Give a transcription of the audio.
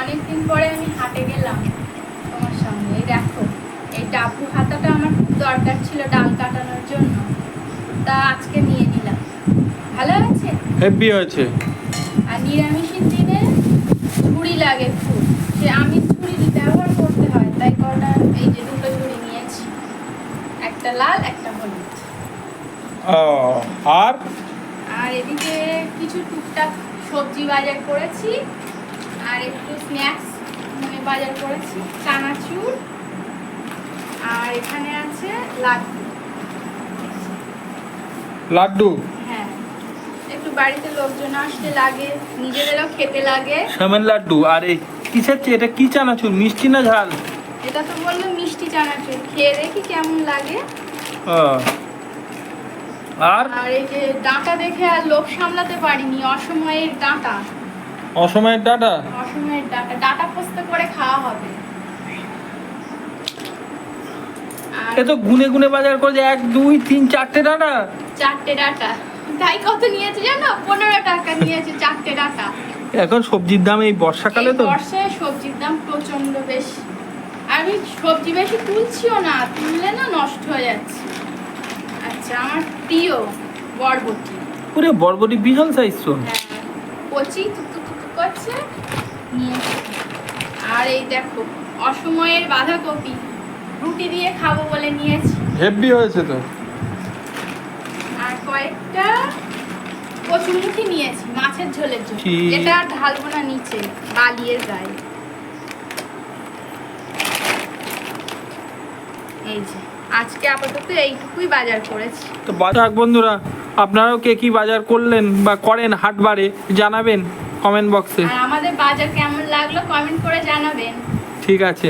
অনেকদিন পরে আমি হাটে গেলাম তোমার সঙ্গে। এই দেখো, এই ডাব্বু হাতাটা আমার খুব দরকার ছিল ডাল কাটানোর জন্য, তা আজকে নিয়ে নিলাম। ভালো আছে, হেভি হয়েছে। আর নিরামিষের দিনে ঝুড়ি লাগে খুব, সে আমিষ ঝুড়ি ব্যবহার করতে হয়, তাই কটা এই যে দুটো ঝুড়ি নিয়েছি, একটা লাল একটা হলুদ। ও, আর আর এদিকে কিছু টুকটাক সবজি বাজার করেছি, আর একটু স্ন্যাক্স মানে বাজার করেছি, চানাচুর, আর এখানে আছে লাড্ডু। লাড্ডু, হ্যাঁ, একটু বাড়িতে লোকজন আসতে লাগে, নিজেদেরও খেতে লাগে। সেমেন লাড্ডু। আর এই কিসের এটা কি চানাচুর, মিষ্টি না ঝাল? এটা তো বললো মিষ্টি চানাচুর, খেয়ে দেখি কেমন লাগে। ও, আর আর এই যে ডাঁটা দেখে আর লোভ সামলাতে পারিনি, অসময়ের ডাঁটা। অসময়ের ডাটা। অসময়ের ডাঁটা, ডাঁটা পোস্ত করে খাওয়া হবে। আর এ তো গুনে গুনে বাজার করেছে, 1 2 3 4টে ডাটা। 4টে ডাঁটা, তাই কত নিয়েছে জানো? 15 টাকা নিয়েছে 4টে ডাঁটা। এখন সবজির দাম এই বর্ষাকালে তো। এই বর্ষায় সবজির দাম প্রচন্ড বেশি। আমি সবজি বেশি তুলছিও না, তুললে না নষ্ট হয়ে যাচ্ছে। আচ্ছা, আমার প্রিয় বরবটি। পুরো বরবটি বিশাল সাইজ তো। হ্যাঁ, কচি তুতু করছে, নিয়েছি। আর এই দেখো, অসময়ের বাঁধাকপি, রুটি দিয়ে খাবো বলে নিয়েছি। হেভি হয়েছে তো। আর কয়েকটা কচুরমুখী নিয়েছি মাছের ঝোলের জন্য। কি? এটা আর ঢালবো না নিচে, বালিয়ের গায়ে। এই যে আজকে আপাতত এইটুকুই বাজার করেছি। তো বাজার বন্ধুরা, আপনারাও কে কি বাজার করলেন বা করেন হাটবারে জানাবেন কমেন্ট বক্সে। আর আমাদের বাজার কেমন লাগলো কমেন্ট করে জানাবেন। ঠিক আছে।